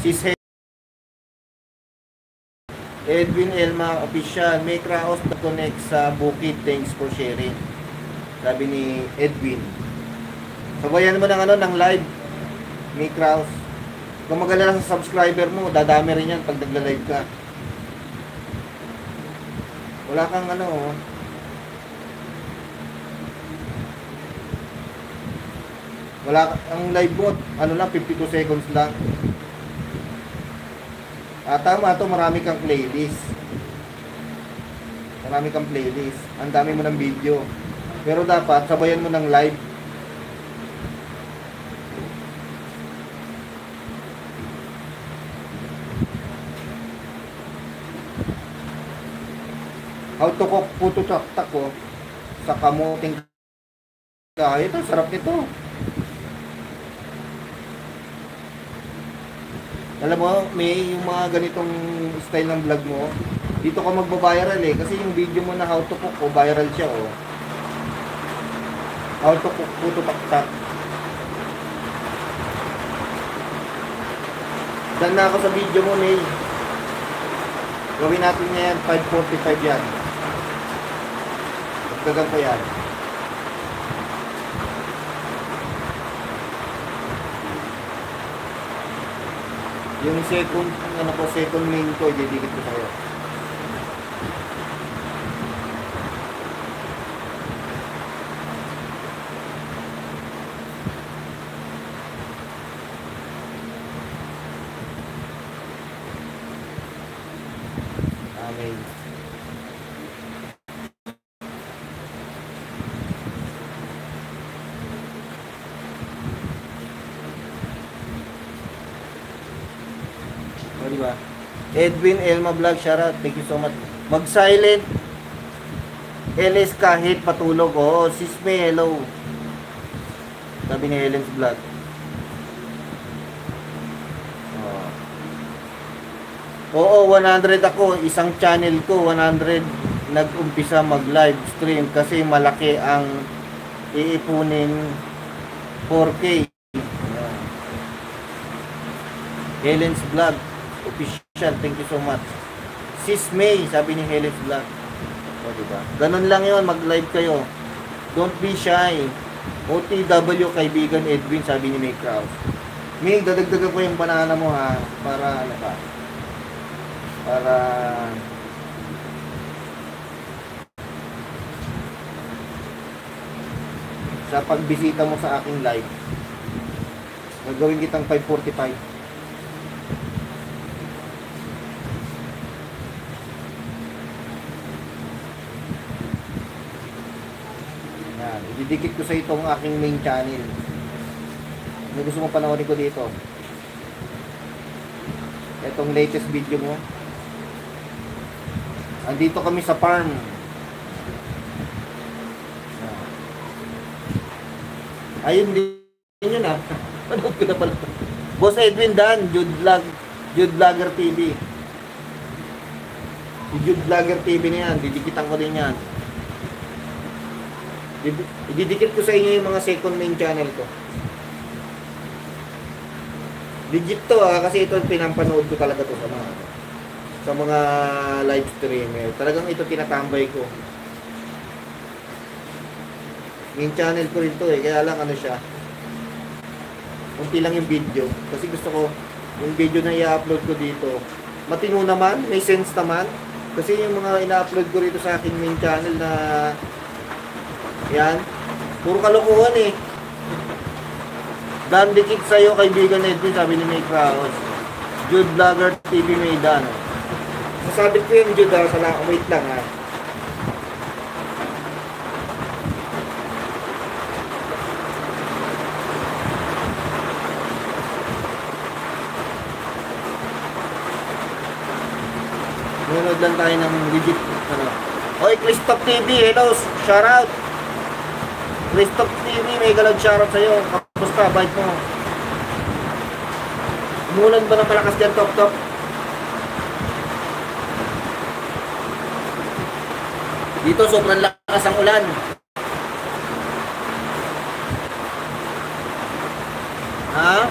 Sis Edwin Elma Official, may Kraos na connect sa Bukid, thanks for sharing. Sabi ni Edwin. Sabayan mo ng ng live, may Kraos. Kung magalala sa subscriber mo, dadami rin yan pag nagla-live ka. Wala kang wala ang live bot, lang, 52 seconds lang. Tama to, marami kang playlist. Marami kang playlist. Ang dami mo ng video. Pero dapat, sabayan mo ng live. How to cook puto taktak ko sa kamuting kahoy. Ito, sarap nito. Alam mo, may yung mga ganitong style ng vlog mo, dito ka magbabiral kasi yung video mo na how to cook o viral siya How to cook puto taktak. Dan na ako sa video mo, May. Gawin natin yan, 5:45 yan. Magdagan pa yan. Yung second main ko, ididikit ko sa'yo. Amen. Diba? Edwin Elma Vlog, shoutout. Thank you so much. Mag-silent. LS kahit patulog. Oo, sis May, hello. Sabi ni Helen's Vlog. Oo, 100 ako. Isang channel ko, 100 nag-umpisa mag-live stream kasi malaki ang iipunin 4K. Helen's Vlog Official, thank you so much. Sis May, sabi ni Helen's Vlog. Diba? Ganun lang yun, mag-live kayo. Don't be shy. OTW kaibigan Edwin, sabi ni May Kraus. May, dadagdagan ko yung banana mo ha, para para sa pagbisita mo sa aking live. Gagawin kitang 5:45. Ididikit ko sa itong aking main channel. Ano gusto mo panoorin ko dito? Itong latest video mo. Andito kami sa farm. Ayun din yun Panood ko na pala. Boss Edwin Dan, Jude Vlogger TV. Jude Vlogger TV na yan. Didikitan ko din yan. Ididikit ko sa inyo yung mga second main channel ko. Legit to kasi ito pinampanood ko talaga to sa mga live streamer. Talagang ito tinatambay ko. Main channel ko rin to kaya lang siya. Kunti lang yung video. Kasi gusto ko yung video na i-upload ko dito. Matino naman, may sense naman. Kasi yung mga ina-upload ko rito sa aking main channel na yan, puro kalokohan Dan dikit sa'yo, kaibigan Edwin, sabi ni May Kraus. Jude Vlogger TV may Dan. Sasabi ko yung Jude wait lang Nanonood lang tayo ng legit Oy, Christoph TV, hello, shoutout. Christoph TV, may galad shoutout sa'yo. Kamusta, bite mo? Umulan ba ng malakas dyan, Tok? Dito, sobrang lakas ang ulan. Ha?